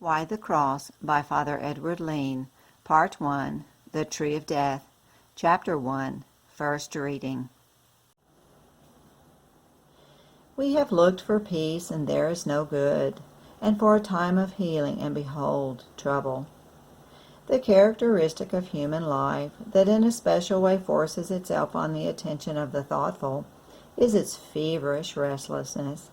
Why the Cross by Father Edward Leen, Part 1, The Tree of Death, Chapter 1, First Reading. We have looked for peace, and there is no good, and for a time of healing, and behold, trouble. The characteristic of human life that in a special way forces itself on the attention of the thoughtful is its feverish restlessness.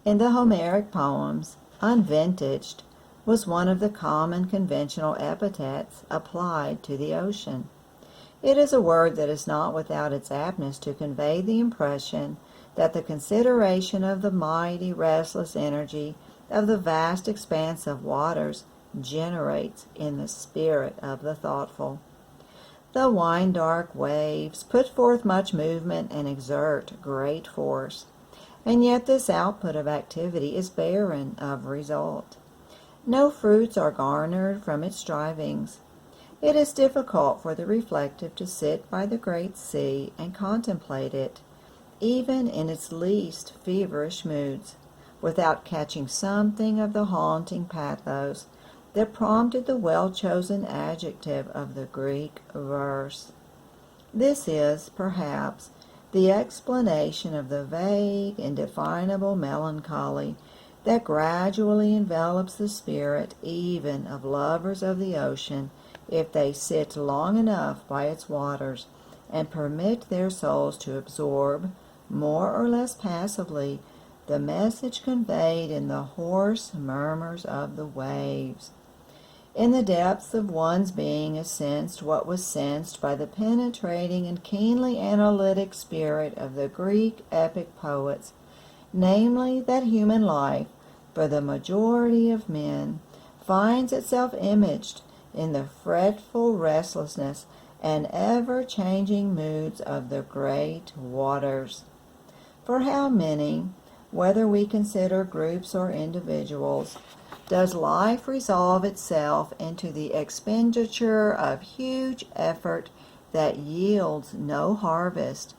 In the Homeric poems, unvintaged was one of the common conventional epithets applied to the ocean. It is a word that is not without its aptness to convey the impression that the consideration of the mighty, restless energy of the vast expanse of waters generates in the spirit of the thoughtful. The wine-dark waves put forth much movement and exert great force, and yet this output of activity is barren of result. No fruits are garnered from its strivings. It is difficult for the reflective to sit by the great sea and contemplate it, even in its least feverish moods, without catching something of the haunting pathos that prompted the well-chosen adjective of the Greek verse. This is, perhaps, the explanation of the vague, indefinable melancholy that gradually envelops the spirit even of lovers of the ocean if they sit long enough by its waters and permit their souls to absorb, more or less passively, the message conveyed in the hoarse murmurs of the waves. In the depths of one's being is sensed what was sensed by the penetrating and keenly analytic spirit of the Greek epic poets, namely that human life, for the majority of men, finds itself imaged in the fretful restlessness and ever-changing moods of the great waters. For how many, whether we consider groups or individuals, does life resolve itself into the expenditure of huge effort that yields no harvest,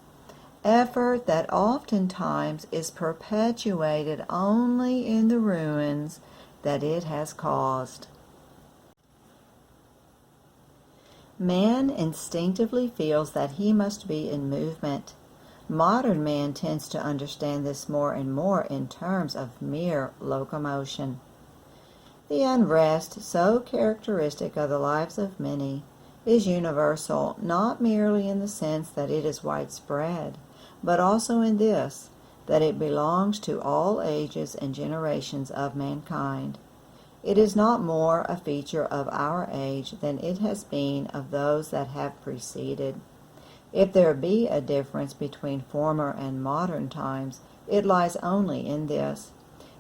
effort that oftentimes is perpetuated only in the ruins that it has caused? Man instinctively feels that he must be in movement. Modern man tends to understand this more and more in terms of mere locomotion. The unrest so characteristic of the lives of many is universal, not merely in the sense that it is widespread, but also in this, that it belongs to all ages and generations of mankind. It is not more a feature of our age than it has been of those that have preceded. If there be a difference between former and modern times, it lies only in this,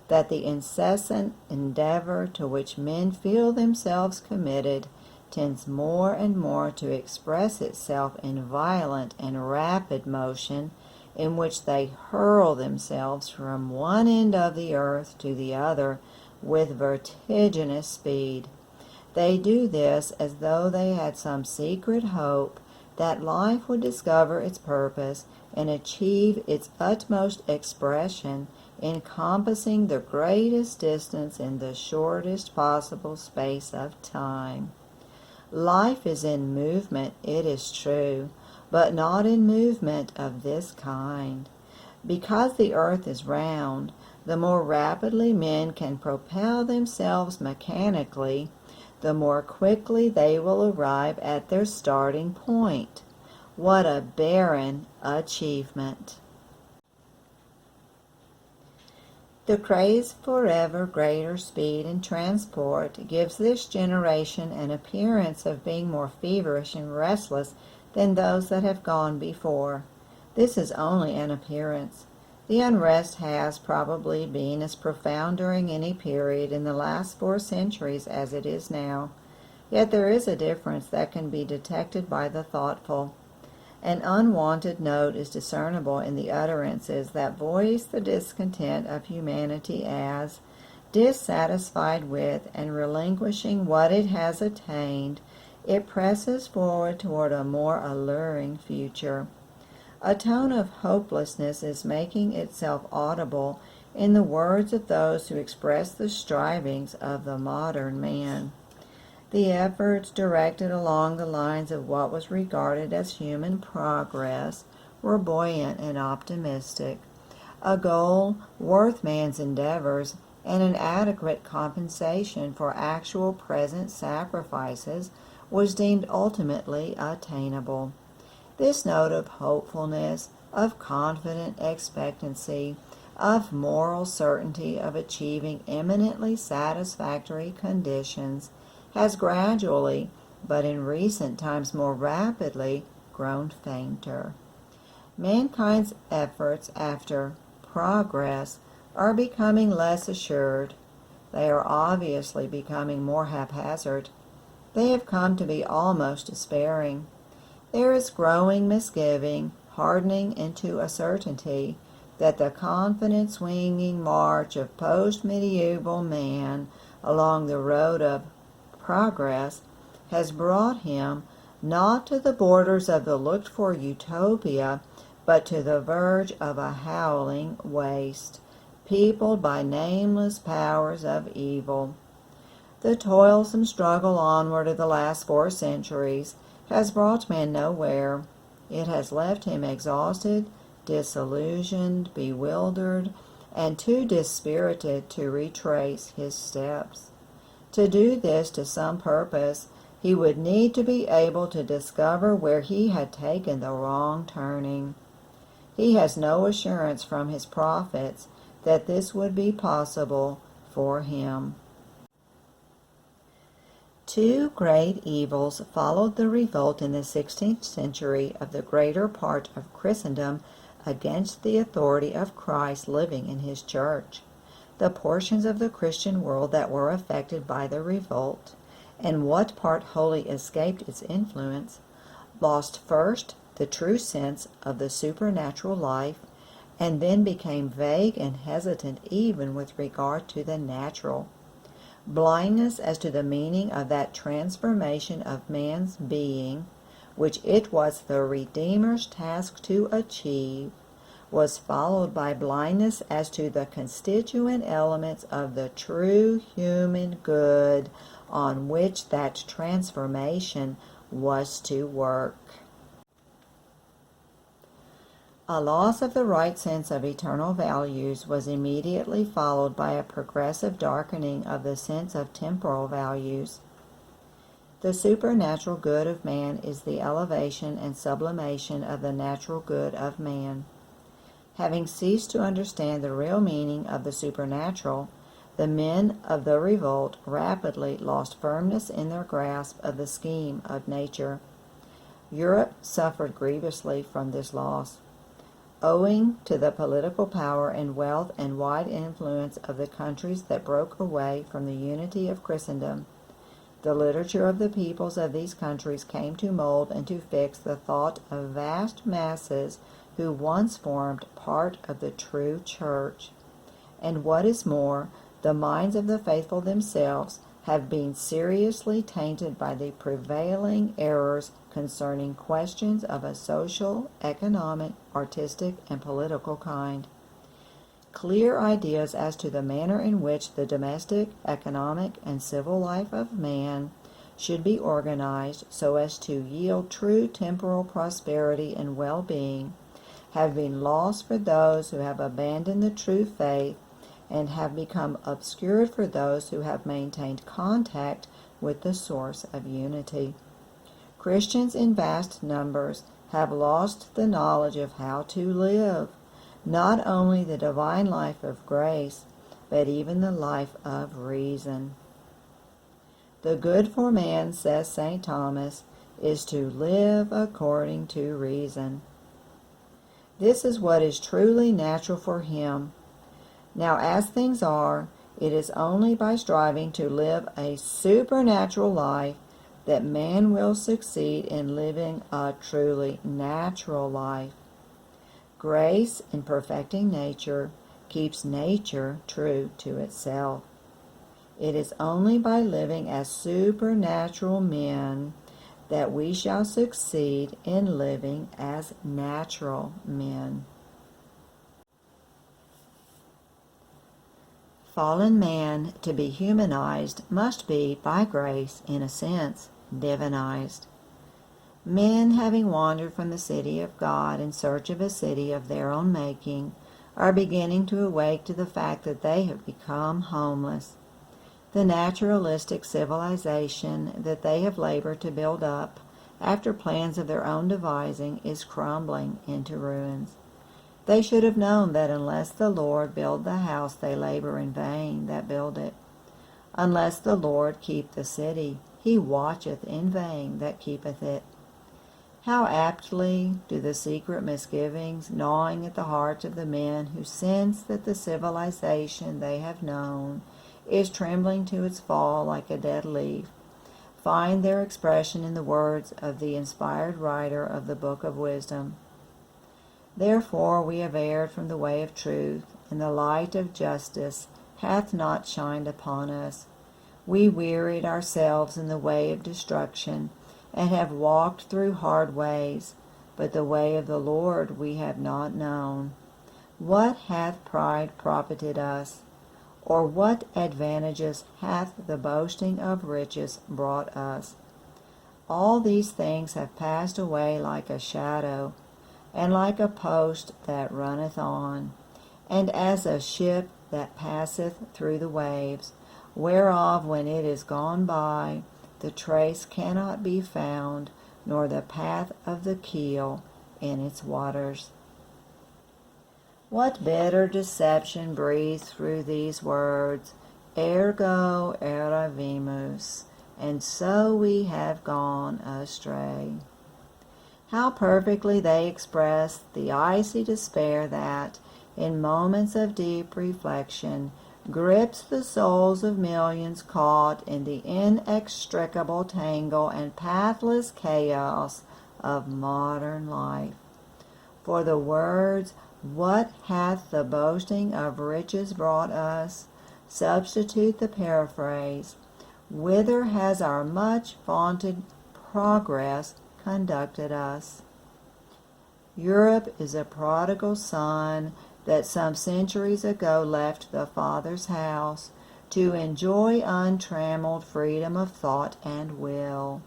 that the incessant endeavor to which men feel themselves committed tends more and more to express itself in violent and rapid motion, in which they hurl themselves from one end of the earth to the other with vertiginous speed. They do this as though they had some secret hope that life would discover its purpose and achieve its utmost expression, encompassing the greatest distance in the shortest possible space of time. Life is in movement, it is true, but not in movement of this kind. Because the earth is round, the more rapidly men can propel themselves mechanically, the more quickly they will arrive at their starting point. What a barren achievement! The craze for ever greater speed and transport gives this generation an appearance of being more feverish and restless than those that have gone before. This is only an appearance. The unrest has probably been as profound during any period in the last 4 centuries as it is now. Yet there is a difference that can be detected by the thoughtful. An unwonted note is discernible in the utterances that voice the discontent of humanity as, dissatisfied with and relinquishing what it has attained, it presses forward toward a more alluring future. A tone of hopelessness is making itself audible in the words of those who express the strivings of the modern man. The efforts directed along the lines of what was regarded as human progress were buoyant and optimistic. A goal worth man's endeavors and an adequate compensation for actual present sacrifices was deemed ultimately attainable. This note of hopefulness, of confident expectancy, of moral certainty of achieving eminently satisfactory conditions has gradually, but in recent times more rapidly, grown fainter. Mankind's efforts after progress are becoming less assured. They are obviously becoming more haphazard. They have come to be almost despairing. There is growing misgiving, hardening into a certainty, that the confident swinging march of post-medieval man along the road of progress has brought him not to the borders of the looked-for utopia, but to the verge of a howling waste, peopled by nameless powers of evil. The toilsome struggle onward of the last 4 centuries has brought man nowhere. It has left him exhausted, disillusioned, bewildered, and too dispirited to retrace his steps. To do this to some purpose, he would need to be able to discover where he had taken the wrong turning. He has no assurance from his prophets that this would be possible for him. 2 great evils followed the revolt in the 16th century of the greater part of Christendom against the authority of Christ living in his church. The portions of the Christian world that were affected by the revolt, and what part wholly escaped its influence, lost first the true sense of the supernatural life, and then became vague and hesitant even with regard to the natural. Blindness as to the meaning of that transformation of man's being, which it was the Redeemer's task to achieve, was followed by blindness as to the constituent elements of the true human good on which that transformation was to work. A loss of the right sense of eternal values was immediately followed by a progressive darkening of the sense of temporal values. The supernatural good of man is the elevation and sublimation of the natural good of man. Having ceased to understand the real meaning of the supernatural, the men of the revolt rapidly lost firmness in their grasp of the scheme of nature. Europe suffered grievously from this loss. Owing to the political power and wealth and wide influence of the countries that broke away from the unity of Christendom, the literature of the peoples of these countries came to mold and to fix the thought of vast masses who once formed part of the true church. And what is more, the minds of the faithful themselves have been seriously tainted by the prevailing errors concerning questions of a social, economic, artistic, and political kind. Clear ideas as to the manner in which the domestic, economic, and civil life of man should be organized so as to yield true temporal prosperity and well-being have been lost for those who have abandoned the true faith and have become obscured for those who have maintained contact with the source of unity. Christians in vast numbers have lost the knowledge of how to live, not only the divine life of grace, but even the life of reason. The good for man, says St. Thomas, is to live according to reason. This is what is truly natural for him. Now, as things are, it is only by striving to live a supernatural life that man will succeed in living a truly natural life. Grace in perfecting nature keeps nature true to itself. It is only by living as supernatural men that we shall succeed in living as natural men. Fallen man, to be humanized, must be, by grace, in a sense, divinized. Men, having wandered from the city of God in search of a city of their own making, are beginning to awake to the fact that they have become homeless. The naturalistic civilization that they have labored to build up, after plans of their own devising, is crumbling into ruins. They should have known that unless the Lord build the house, they labor in vain that build it. Unless the Lord keep the city, he watcheth in vain that keepeth it. How aptly do the secret misgivings gnawing at the hearts of the men who sense that the civilization they have known is trembling to its fall like a dead leaf, find their expression in the words of the inspired writer of the Book of Wisdom. Therefore we have erred from the way of truth, and the light of justice hath not shined upon us. We wearied ourselves in the way of destruction, and have walked through hard ways, but the way of the Lord we have not known. What hath pride profited us? Or what advantages hath the boasting of riches brought us? All these things have passed away like a shadow, and like a post that runneth on, and as a ship that passeth through the waves, whereof when it is gone by, the trace cannot be found, nor the path of the keel in its waters. What bitter deception breathes through these words, ergo eravimus, and so we have gone astray. How perfectly they express the icy despair that, in moments of deep reflection, grips the souls of millions caught in the inextricable tangle and pathless chaos of modern life. For the words, "What hath the boasting of riches brought us?" substitute the paraphrase, "Whither has our much vaunted progress conducted us?" Europe is a prodigal son that some centuries ago left the Father's house to enjoy untrammeled freedom of thought and will.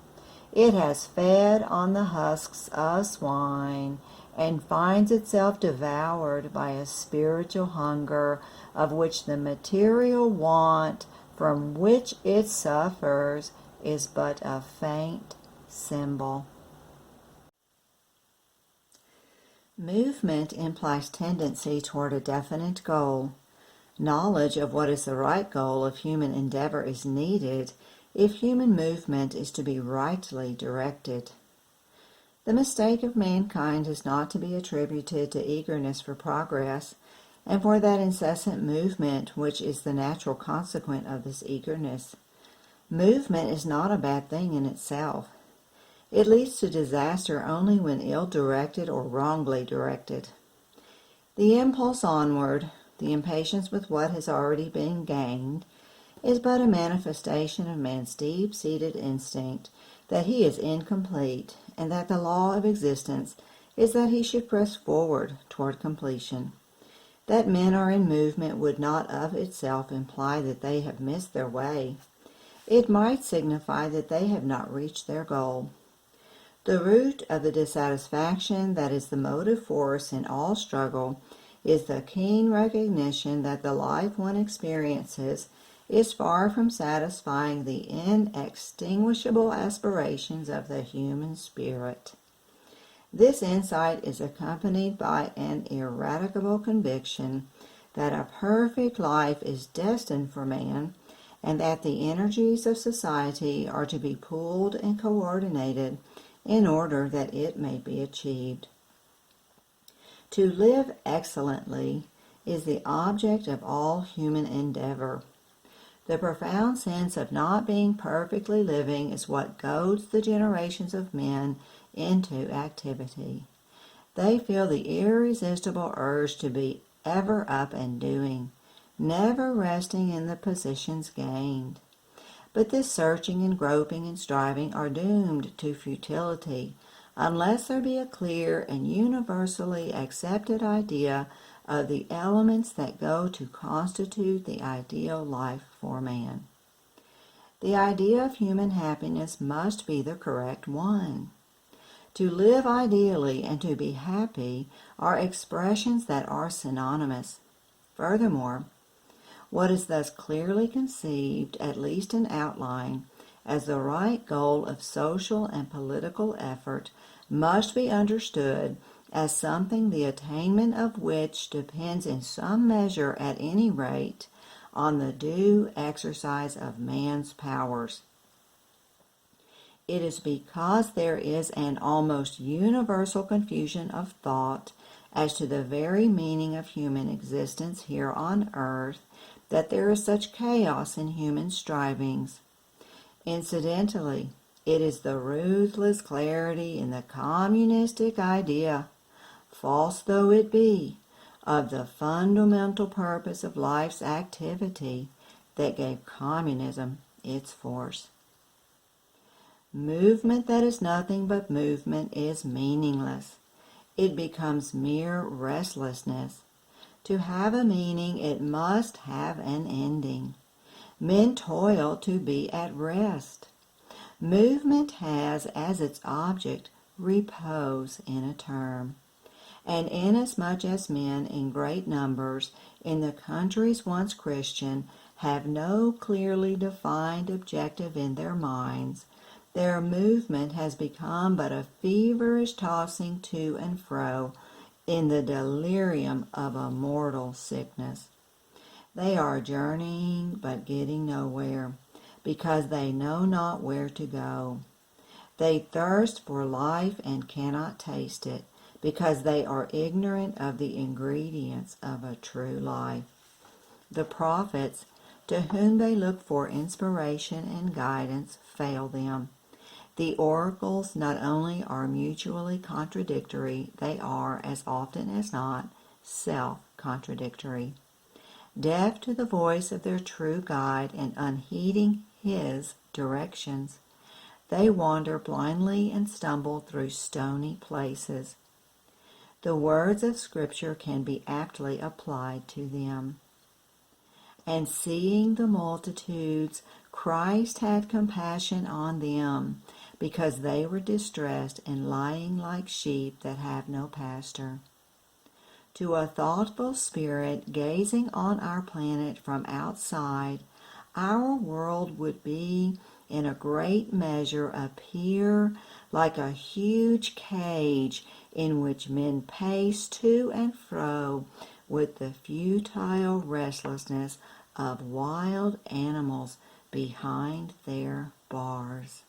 It has fed on the husks of swine and finds itself devoured by a spiritual hunger of which the material want from which it suffers is but a faint symbol. Movement implies tendency toward a definite goal. Knowledge of what is the right goal of human endeavor is needed if human movement is to be rightly directed. The mistake of mankind is not to be attributed to eagerness for progress, and for that incessant movement which is the natural consequence of this eagerness. Movement is not a bad thing in itself. It leads to disaster only when ill-directed or wrongly directed. The impulse onward, the impatience with what has already been gained, is but a manifestation of man's deep-seated instinct that he is incomplete, and that the law of existence is that he should press forward toward completion. That men are in movement would not of itself imply that they have missed their way. It might signify that they have not reached their goal. The root of the dissatisfaction that is the motive force in all struggle is the keen recognition that the life one experiences is far from satisfying the inextinguishable aspirations of the human spirit. This insight is accompanied by an ineradicable conviction that a perfect life is destined for man, and that the energies of society are to be pooled and coordinated in order that it may be achieved. To live excellently is the object of all human endeavor. The profound sense of not being perfectly living is what goads the generations of men into activity. They feel the irresistible urge to be ever up and doing, never resting in the positions gained. But this searching and groping and striving are doomed to futility unless there be a clear and universally accepted idea of the elements that go to constitute the ideal life for man. The idea of human happiness must be the correct one. To live ideally and to be happy are expressions that are synonymous. Furthermore, what is thus clearly conceived, at least in outline, as the right goal of social and political effort must be understood as something the attainment of which depends in some measure, at any rate, on the due exercise of man's powers. It is because there is an almost universal confusion of thought as to the very meaning of human existence here on earth that there is such chaos in human strivings. Incidentally, it is the ruthless clarity in the communistic idea, false though it be, of the fundamental purpose of life's activity that gave communism its force. Movement that is nothing but movement is meaningless. It becomes mere restlessness. To have a meaning, it must have an ending. Men toil to be at rest. Movement has as its object repose in a term. And inasmuch as men in great numbers in the countries once Christian have no clearly defined objective in their minds, their movement has become but a feverish tossing to and fro in the delirium of a mortal sickness. They are journeying but getting nowhere, because they know not where to go. They thirst for life and cannot taste it, because they are ignorant of the ingredients of a true life. The prophets, to whom they look for inspiration and guidance, fail them. The oracles not only are mutually contradictory, they are, as often as not, self-contradictory. Deaf to the voice of their true guide and unheeding his directions, they wander blindly and stumble through stony places. The words of Scripture can be aptly applied to them. And seeing the multitudes, Christ had compassion on them, because they were distressed and lying like sheep that have no pastor. To a thoughtful spirit gazing on our planet from outside, our world would be, in a great measure, appear like a huge cage in which men pace to and fro with the futile restlessness of wild animals behind their bars.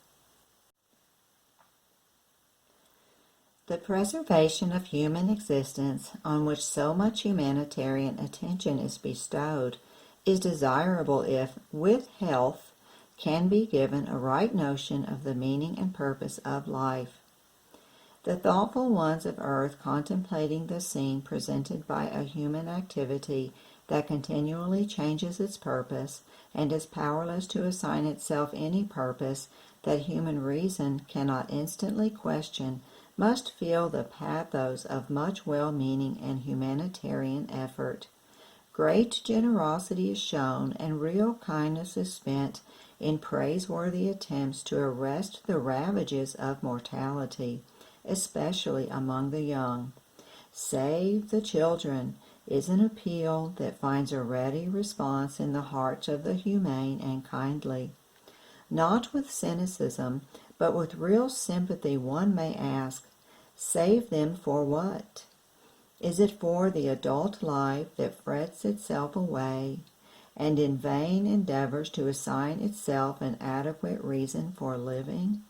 The preservation of human existence, on which so much humanitarian attention is bestowed, is desirable if, with health, can be given a right notion of the meaning and purpose of life. The thoughtful ones of earth, contemplating the scene presented by a human activity that continually changes its purpose and is powerless to assign itself any purpose that human reason cannot instantly question, must feel the pathos of much well-meaning and humanitarian effort. Great generosity is shown and real kindness is spent in praiseworthy attempts to arrest the ravages of mortality, especially among the young. Save the children is an appeal that finds a ready response in the hearts of the humane and kindly. Not with cynicism, but with real sympathy, one may ask, save them for what? Is it for the adult life that frets itself away and in vain endeavors to assign itself an adequate reason for living?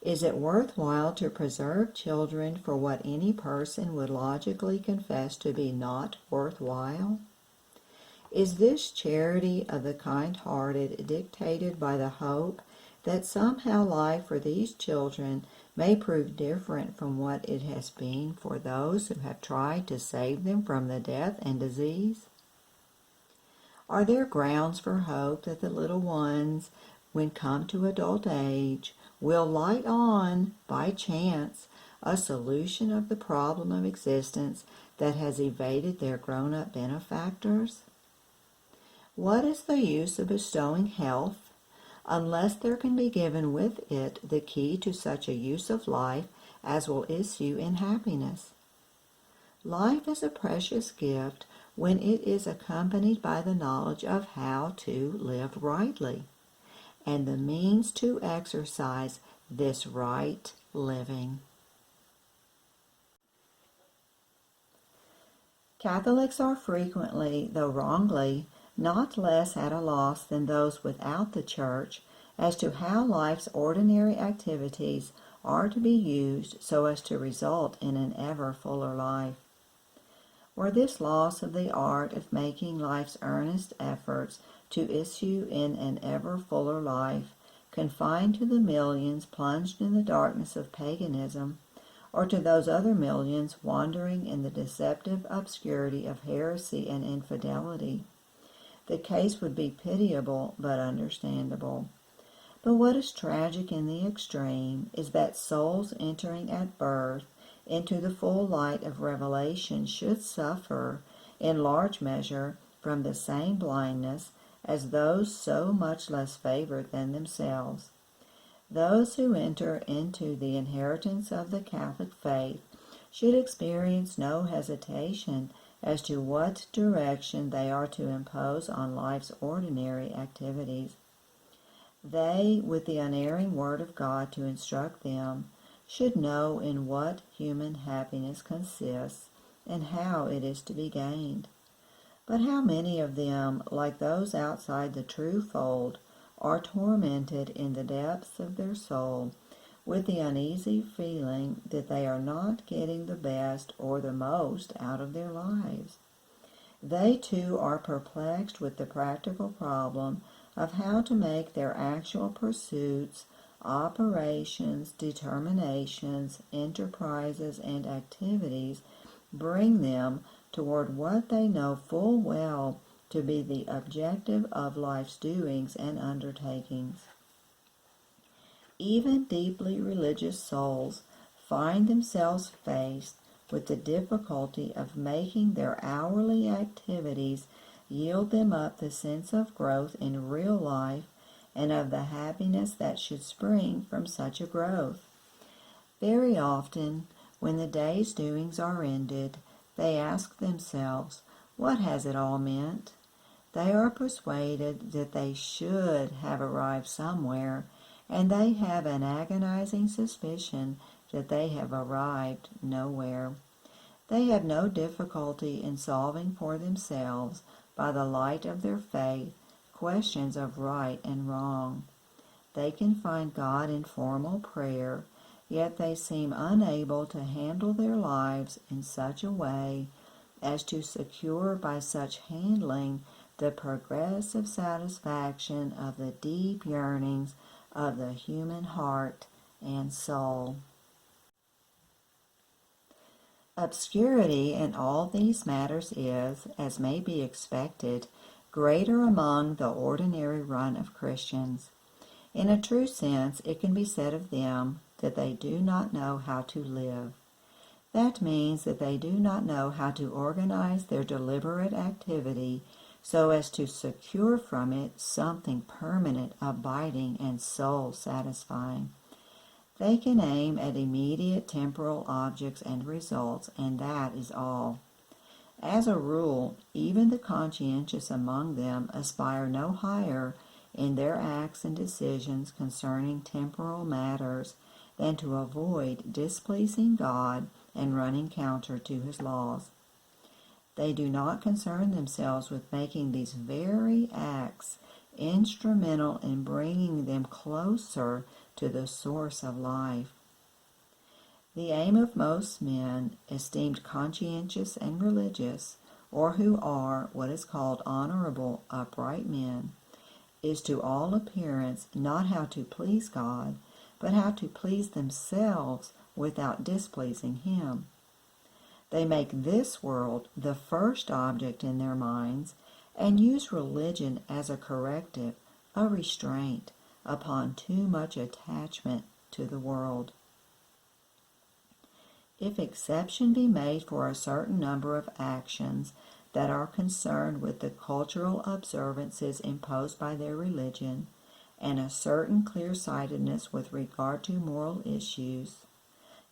Is it worthwhile to preserve children for what any person would logically confess to be not worthwhile? Is this charity of the kind-hearted dictated by the hope that somehow life for these children may prove different from what it has been for those who have tried to save them from the death and disease? Are there grounds for hope that the little ones, when come to adult age, will light on, by chance, a solution of the problem of existence that has evaded their grown-up benefactors? What is the use of bestowing health unless there can be given with it the key to such a use of life as will issue in happiness? Life is a precious gift when it is accompanied by the knowledge of how to live rightly and the means to exercise this right living. Catholics are frequently, though wrongly, not less at a loss than those without the Church as to how life's ordinary activities are to be used so as to result in an ever fuller life. Were this loss of the art of making life's earnest efforts to issue in an ever fuller life confined to the millions plunged in the darkness of paganism, or to those other millions wandering in the deceptive obscurity of heresy and infidelity, the case would be pitiable but understandable. But what is tragic in the extreme is that souls entering at birth into the full light of revelation should suffer, in large measure, from the same blindness as those so much less favored than themselves. Those who enter into the inheritance of the Catholic faith should experience no hesitation as to what direction they are to impose on life's ordinary activities. They, with the unerring Word of God to instruct them, should know in what human happiness consists and how it is to be gained. But how many of them, like those outside the true fold, are tormented in the depths of their soul with the uneasy feeling that they are not getting the best or the most out of their lives. They too are perplexed with the practical problem of how to make their actual pursuits, operations, determinations, enterprises, and activities bring them toward what they know full well to be the objective of life's doings and undertakings. Even deeply religious souls find themselves faced with the difficulty of making their hourly activities yield them up the sense of growth in real life and of the happiness that should spring from such a growth. Very often, when the day's doings are ended, they ask themselves, what has it all meant? They are persuaded that they should have arrived somewhere, and they have an agonizing suspicion that they have arrived nowhere. They have no difficulty in solving for themselves, by the light of their faith, questions of right and wrong. They can find God in formal prayer, yet they seem unable to handle their lives in such a way as to secure by such handling the progressive satisfaction of the deep yearnings of the human heart and soul. Obscurity in all these matters is, as may be expected, greater among the ordinary run of Christians. In a true sense, it can be said of them that they do not know how to live. That means that they do not know how to organize their deliberate activity so as to secure from it something permanent, abiding, and soul-satisfying. They can aim at immediate temporal objects and results, and that is all. As a rule, even the conscientious among them aspire no higher in their acts and decisions concerning temporal matters than to avoid displeasing God and running counter to His laws. They do not concern themselves with making these very acts instrumental in bringing them closer to the source of life. The aim of most men, esteemed conscientious and religious, or who are what is called honorable, upright men, is to all appearance not how to please God, but how to please themselves without displeasing Him. They make this world the first object in their minds and use religion as a corrective, a restraint upon too much attachment to the world. If exception be made for a certain number of actions that are concerned with the cultural observances imposed by their religion, and a certain clear-sightedness with regard to moral issues,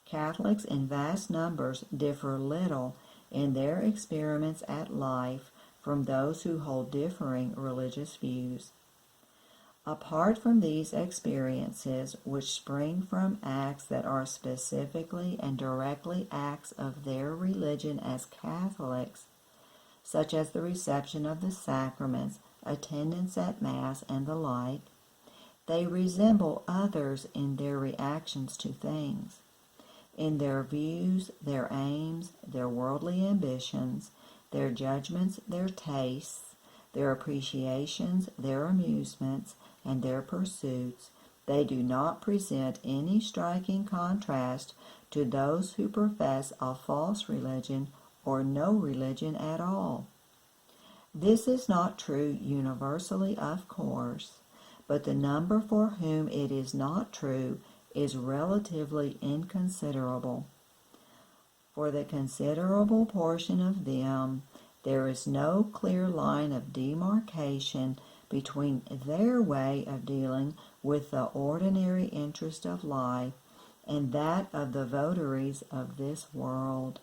Catholics in vast numbers differ little in their experiments at life from those who hold differing religious views. Apart from these experiences, which spring from acts that are specifically and directly acts of their religion as Catholics, such as the reception of the sacraments, attendance at Mass, and the like, they resemble others in their reactions to things, in their views, their aims, their worldly ambitions, their judgments, their tastes, their appreciations, their amusements, and their pursuits. They do not present any striking contrast to those who profess a false religion or no religion at all. This is not true universally, of course, but the number for whom it is not true is relatively inconsiderable. For the considerable portion of them, there is no clear line of demarcation between their way of dealing with the ordinary interest of life and that of the votaries of this world.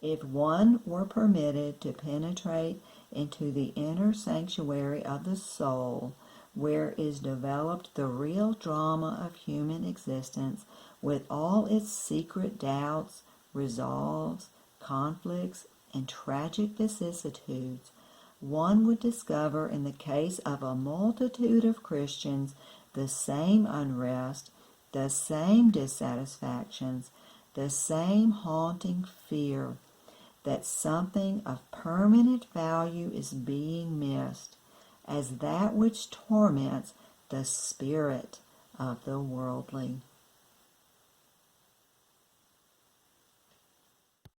If one were permitted to penetrate into the inner sanctuary of the soul, where is developed the real drama of human existence, with all its secret doubts, resolves, conflicts, and tragic vicissitudes, one would discover in the case of a multitude of Christians the same unrest, the same dissatisfactions, the same haunting fear that something of permanent value is being missed, as that which torments the spirit of the worldly.